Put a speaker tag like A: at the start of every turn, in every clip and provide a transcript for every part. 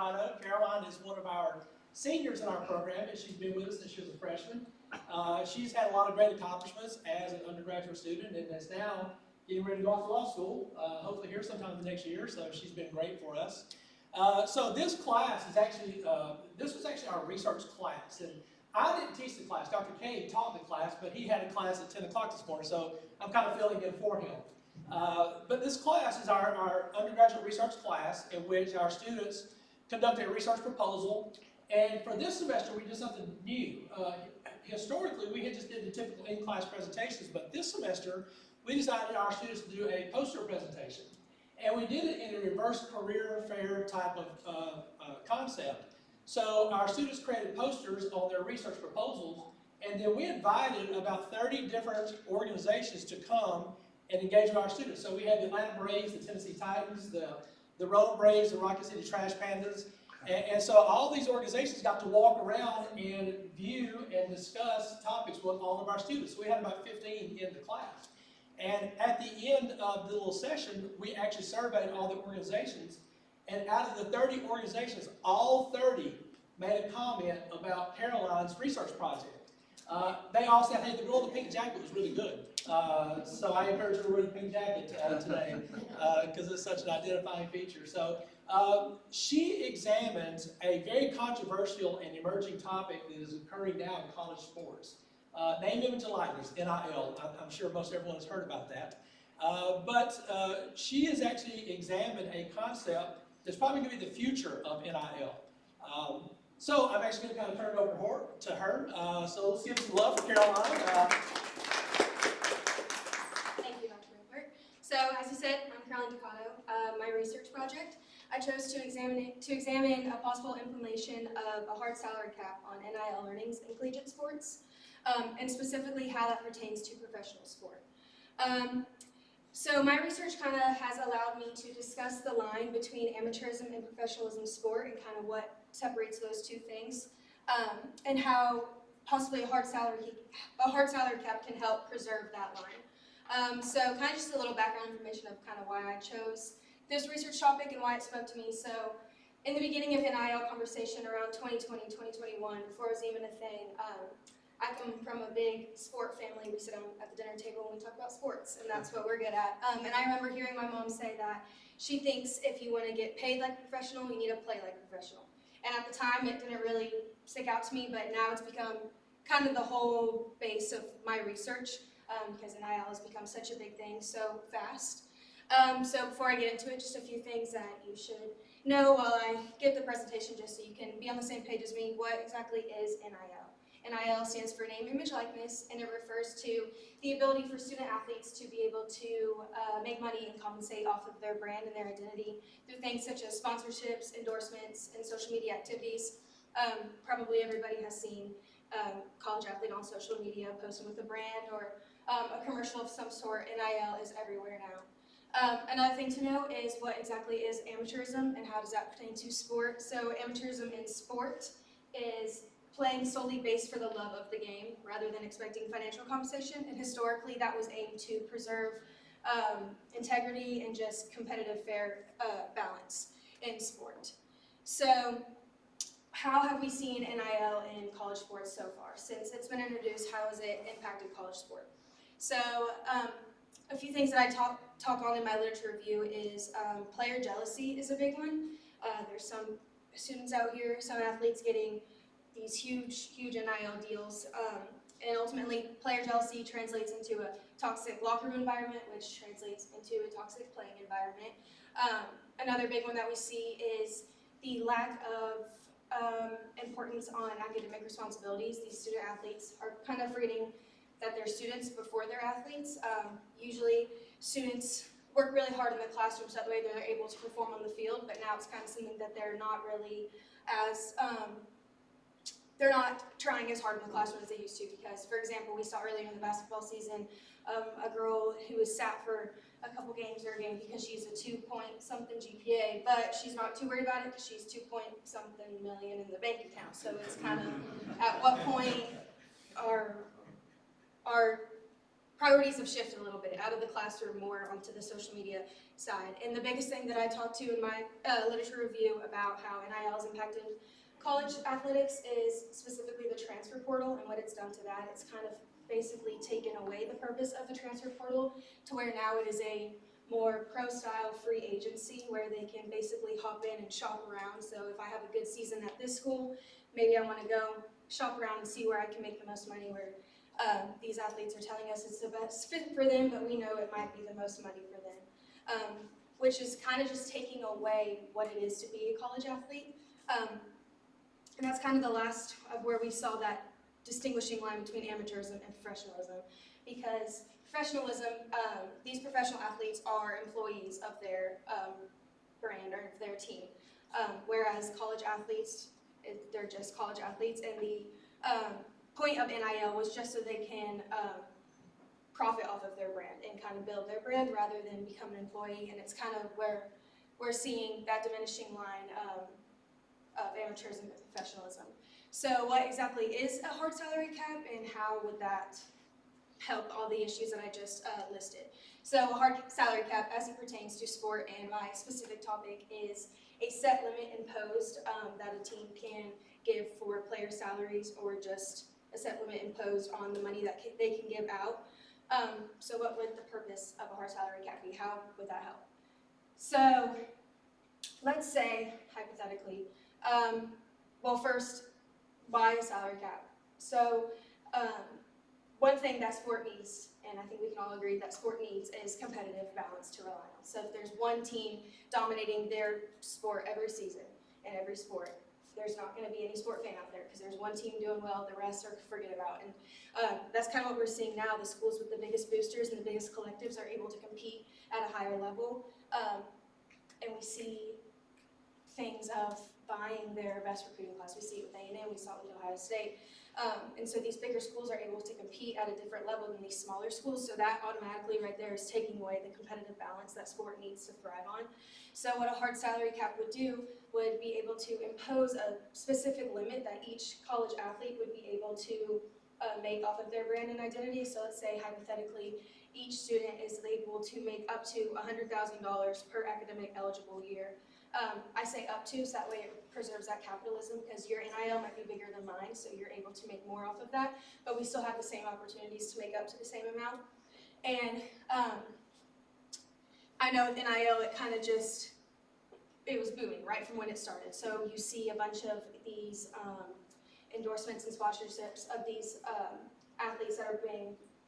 A: Ducato. Caroline is one of our seniors in our program, and she's been with us since she was a freshman. She's had a lot of great accomplishments as an undergraduate student and is now getting ready to go off to law school, hopefully here sometime in the next year, so she's been great for us. So this class is actually, this was actually our research class, and I didn't teach the class. Dr. Cade taught the class, but he had a class at 10 o'clock this morning, so I'm kind of filling in for him. But this class is our undergraduate research class in which our students conducted a research proposal, and for this semester we did something new. Historically, we had just did the typical in-class presentations, but this semester we decided our students to do a poster presentation. And we did it in a reverse career fair type of concept. So our students created posters on their research proposals, and then we invited about 30 different organizations to come and engage with our students. So we had the Atlanta Braves, the Tennessee Titans, the Roanoke Braves, the Rocket City Trash Pandas, and so all these organizations got to walk around and view and discuss topics with all of our students. So we had about 15 in the class. And at the end of the little session, we actually surveyed all the organizations, and out of the 30 organizations, all 30 made a comment about Caroline's research project. They all said, hey, the girl in the pink jacket was really good. So I encourage her to wear the pink jacket today because it's such an identifying feature. So she examines a very controversial and emerging topic that is occurring now in college sports. Name, image, and likeness, NIL. I'm sure most everyone has heard about that. But she has actually examined a concept that's probably going to be the future of NIL. So I'm actually going to kind of turn it over to her. So let's give some love for Caroline.
B: Thank you, Dr. Gilbert. So as you said, I'm Caroline Ducato. My research project, I chose to examine a possible implementation of a hard salary cap on NIL earnings in collegiate sports, and specifically how that pertains to professional sport. So my research kind of has allowed me to discuss the line between amateurism and professionalism sport and kind of what separates those two things, and how possibly a hard salary cap can help preserve that line. So kind of just a little background information of kind of why I chose this research topic and why it spoke to me. So in the beginning of NIL conversation around 2020, 2021, before it was even a thing, I come from a big sport family. We sit at the dinner table and we talk about sports, and that's what we're good at. And I remember hearing my mom say that she thinks if you want to get paid like a professional, you need to play like a professional. And at the time, it didn't really stick out to me, but now it's become kind of the whole base of my research, because NIL has become such a big thing so fast. So before I get into it, just a few things that you should know while I give the presentation, just so you can be on the same page as me. What exactly is NIL? NIL stands for name, image, likeness, and it refers to the ability for student athletes to be able to make money and compensate off of their brand and their identity through things such as sponsorships, endorsements, and social media activities. Probably everybody has seen college athlete on social media posting with a brand or a commercial of some sort. NIL is everywhere now. Another thing to know is what exactly is amateurism and how does that pertain to sport. So amateurism in sport is playing solely based for the love of the game rather than expecting financial compensation, and historically that was aimed to preserve integrity and just competitive fair balance in sport. So how have we seen NIL in college sports so far? Since it's been introduced, how has it impacted college sport? So a few things that I talk on in my literature review is player jealousy is a big one. There's some students out here, some athletes getting these huge NIL deals, and ultimately player jealousy translates into a toxic locker room environment, which translates into a toxic playing environment. Another big one that we see is the lack of importance on academic responsibilities. These student athletes are kind of forgetting that they're students before they're athletes. Usually students work really hard in the classroom so that way they're able to perform on the field, but now it's kind of something that they're not really as they're not trying as hard in the classroom as they used to, because, for example, we saw earlier in the basketball season a girl who was sat for a couple games or a game because she's a 2-point-something GPA, but she's not too worried about it because she's 2-point-something million in the bank account. So it's kind of, at what point are priorities have shifted a little bit out of the classroom more onto the social media side. And the biggest thing that I talked to in my literature review about how NILs impacted college athletics is specifically the transfer portal and what it's done to that. It's kind of basically taken away the purpose of the transfer portal to where now it is a more pro-style free agency where they can basically hop in and shop around. So if I have a good season at this school, maybe I want to go shop around and see where I can make the most money, where these athletes are telling us it's the best fit for them, but we know it might be the most money for them, which is kind of just taking away what it is to be a college athlete. And that's kind of the last of where we saw that distinguishing line between amateurism and professionalism, because professionalism, these professional athletes are employees of their brand or their team, whereas college athletes, they're just college athletes, and the point of NIL was just so they can profit off of their brand and kind of build their brand rather than become an employee, and it's kind of where we're seeing that diminishing line of amateurism and professionalism. So what exactly is a hard salary cap, and how would that help all the issues that I just listed? So a hard salary cap as it pertains to sport, and my specific topic is a set limit imposed that a team can give for player salaries, or just a set limit imposed on the money that they can give out. So what would the purpose of a hard salary cap be? How would that help? So let's say, hypothetically, well, first, why a salary cap? So one thing that sport needs, and I think we can all agree that sport needs, is competitive balance to rely on. So if there's one team dominating their sport every season in every sport, there's not going to be any sport fan out there because there's one team doing well, the rest are forget about. And that's kind of what we're seeing now. The schools with the biggest boosters and the biggest collectives are able to compete at a higher level. And we see things of buying their best recruiting class. We see it with A&M, we saw it with Ohio State. And so these bigger schools are able to compete at a different level than these smaller schools, so that automatically right there is taking away the competitive balance that sport needs to thrive on. So what a hard salary cap would do would be able to impose a specific limit that each college athlete would be able to make off of their brand and identity. So let's say hypothetically each student is able to make up to $100,000 per academic eligible year. I say up to, so that way it preserves that capitalism, because your NIL might be bigger than mine, so you're able to make more off of that, but we still have the same opportunities to make up to the same amount. And I know with NIL, it kind of just, it was booming right from when it started. So you see a bunch of these endorsements and sponsorships of these athletes that are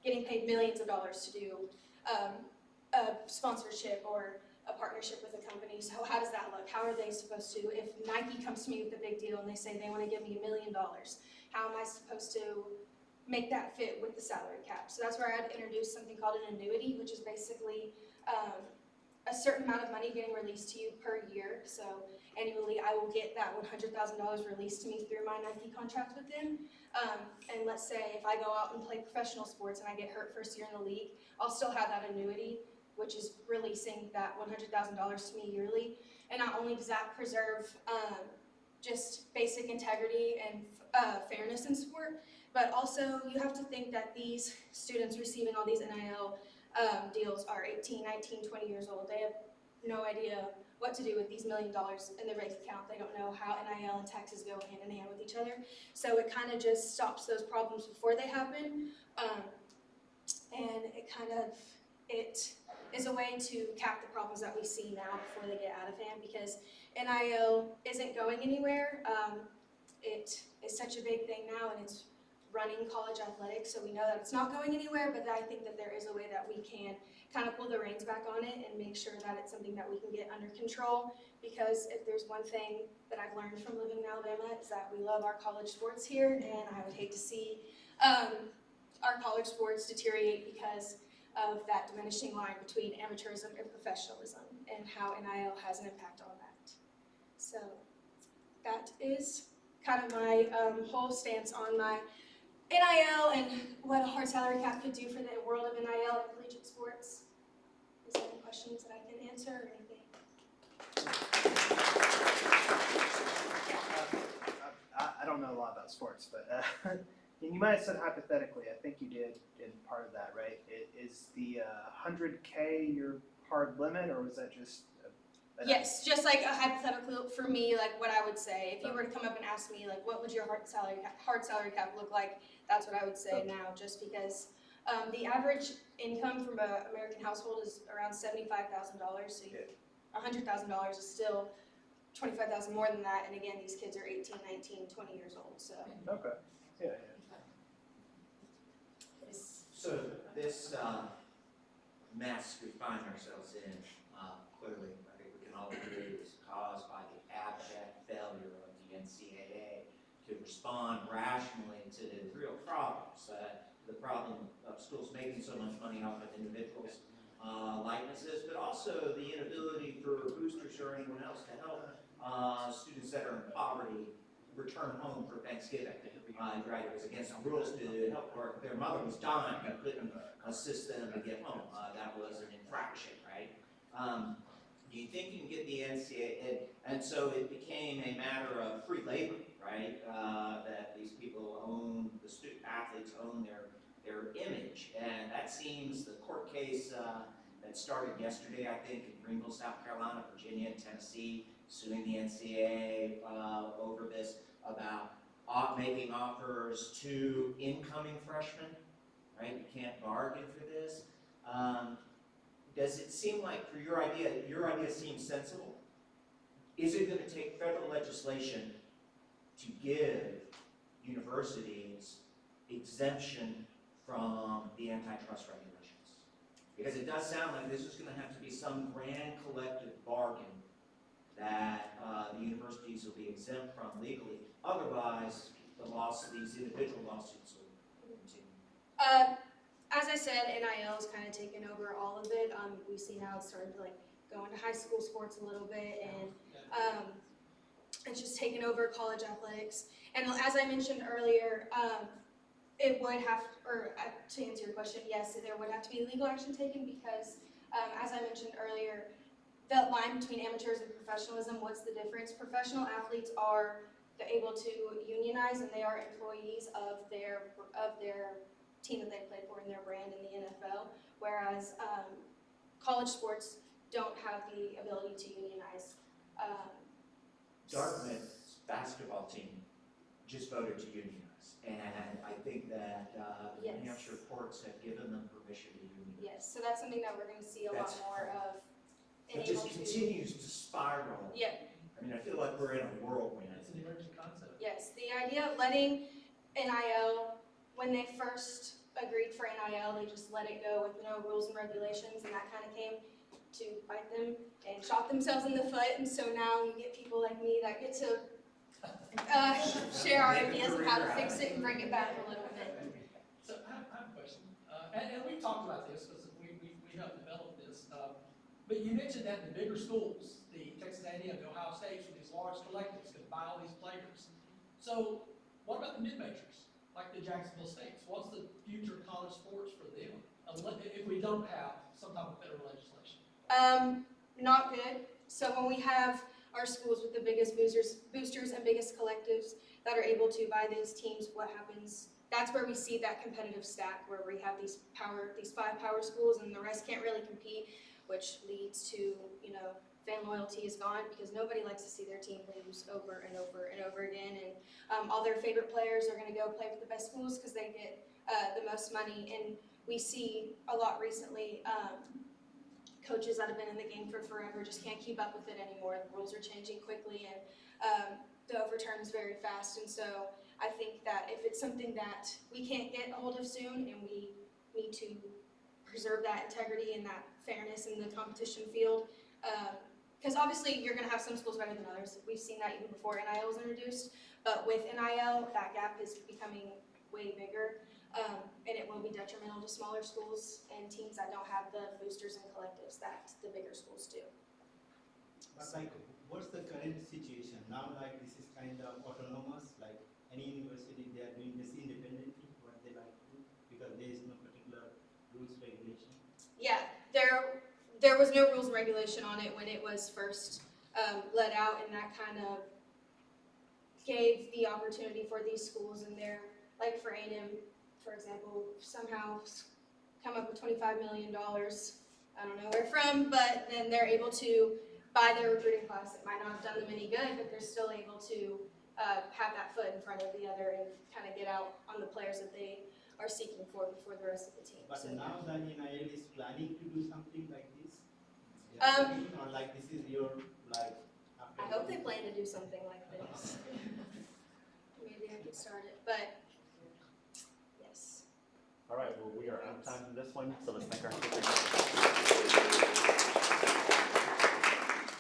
B: getting paid millions of dollars to do a sponsorship or a partnership with a company. So how does that look? How are they supposed to, if Nike comes to me with a big deal and they say they want to give me $1 million, how am I supposed to make that fit with the salary cap? So that's where I'd introduce something called an annuity, which is basically a certain amount of money getting released to you per year. So annually I will get that $100,000 released to me through my Nike contract with them. And let's say if I go out and play professional sports and I get hurt first year in the league, I'll still have that annuity, which is releasing that $100,000 to me yearly. And not only does that preserve just basic integrity and fairness in sport, but also you have to think that these students receiving all these NIL deals are 18, 19, 20 years old. They have no idea what to do with these $1 million in their bank account. They don't know how NIL and taxes go hand in hand with each other. So it kind of just stops those problems before they happen. And it kind of, it is a way to cap the problems that we see now before they get out of hand, because NIL isn't going anywhere. It is such a big thing now, and it's running college athletics, so we know that it's not going anywhere, but I think that there is a way that we can kind of pull the reins back on it and make sure that it's something that we can get under control, because if there's one thing that I've learned from living in Alabama is that we love our college sports here, and I would hate to see our college sports deteriorate because of that diminishing line between amateurism and professionalism, and how NIL has an impact on that. So that is kind of my whole stance on my NIL and what a hard salary cap could do for the world of NIL and collegiate sports. Is there any questions that I can answer or anything?
C: I don't know a lot about sports, but And you might have said hypothetically, I think you did in part of that, right? Is the 100K your hard limit, or was that just an
B: Yes, just like a hypothetical for me, like what I would say. If you were to come up and ask me, like, what would your hard salary cap look like? That's what I would say now, just because the average income from an American household is around $75,000. So $100,000 is still 25,000 more than that. And again, these kids are 18, 19, 20 years old. So.
C: Okay. Yeah.
D: So this mess we find ourselves in, clearly, I think we can all agree, is caused by the abject failure of the NCAA to respond rationally to the real problems. The problem of schools making so much money off of individuals' likenesses, but also the inability for boosters or anyone else to help students that are in poverty return home for Thanksgiving. Right, it was against the rules to help work. Their mother was dying and couldn't assist them to get home. That was an infraction, right? Do you think you can get the NCAA? And so it became a matter of free labor, right? That these people own, the student athletes own their image. And that seems the court case that started yesterday, I think, in Greenville, South Carolina, Virginia, and Tennessee, suing the NCAA over this, about making offers to incoming freshmen, right? You can't bargain for this. Does it seem like for your idea seems sensible? Is it going to take federal legislation to give universities exemption from the antitrust regulations? Because it does sound like this is going to have to be some grand collective bargain that the universities will be exempt from legally. Otherwise, these individual lawsuits will continue.
B: As I said, NIL's kind of taken over all of it. We see now it's started to like go into high school sports a little bit, and it's just taken over college athletics. And as I mentioned earlier, it would have, to answer your question, yes, there would have to be legal action taken because, as I mentioned earlier, the line between amateurs and professionalism, what's the difference? Professional athletes are able to unionize, and they are employees of their team that they played for in their brand in the NFL, whereas college sports don't have the ability to unionize.
D: Dartmouth's basketball team just voted to unionize, and I think that the New Hampshire courts have given them permission to unionize.
B: Yes, so that's something that we're going to see a lot more of.
D: It just continues to spiral.
B: Yeah.
D: I mean, I feel like we're in a whirlwind.
A: It's an emerging concept.
B: Yes, the idea of letting NIL, when they first agreed for NIL, they just let it go with no rules and regulations, and that kind of came to bite them and shot themselves in the foot. And so now you get people like me that get to share our ideas of how to fix it and bring it back a little bit.
A: So I have a question, and we've talked about this because we helped develop this. But you mentioned that the bigger schools, the Texas A&M, the Ohio State, these large collectives could buy all these players. So what about the mid-majors, like the Jacksonville States? What's the future of college sports for them if we don't have some type of federal legislation?
B: Not good. So when we have our schools with the biggest boosters and biggest collectives that are able to buy these teams, what happens? That's where we see that competitive stack where we have these 5 power schools and the rest can't really compete, which leads to, fan loyalty is gone because nobody likes to see their team lose over and over and over again. And all their favorite players are going to go play for the best schools because they get the most money. And we see a lot recently, coaches that have been in the game for forever just can't keep up with it anymore. The rules are changing quickly and the overturn is very fast. And so I think that if it's something that we can't get a hold of soon and we need to preserve that integrity and that fairness in the competition field, because obviously you're going to have some schools better than others. We've seen that even before NIL was introduced, but with NIL, that gap is becoming way bigger, and it will be detrimental to smaller schools and teams that don't have the boosters and collectives that the bigger schools do.
E: But like, what's the current situation now? Like, this is kind of autonomous. Like any university, they are doing this independently, what they like to do, because there is no particular rules regulation.
B: Yeah, there was no rules and regulation on it when it was first let out, and that kind of gave the opportunity for these schools and their like for A&M, for example, somehow come up with $25 million. I don't know where from, but then they're able to buy their recruiting class. It might not have done them any good, but they're still able to have that foot in front of the other and kind of get out on the players that they are seeking for before the rest of the team.
E: But
B: So,
E: now the NIL is planning to do something like this? Or like this is your, like, after?
B: I hope they plan to do something like this. Maybe I could start it, but yes.
F: All right, well, we are out of time for this one, so let's thank our speakers.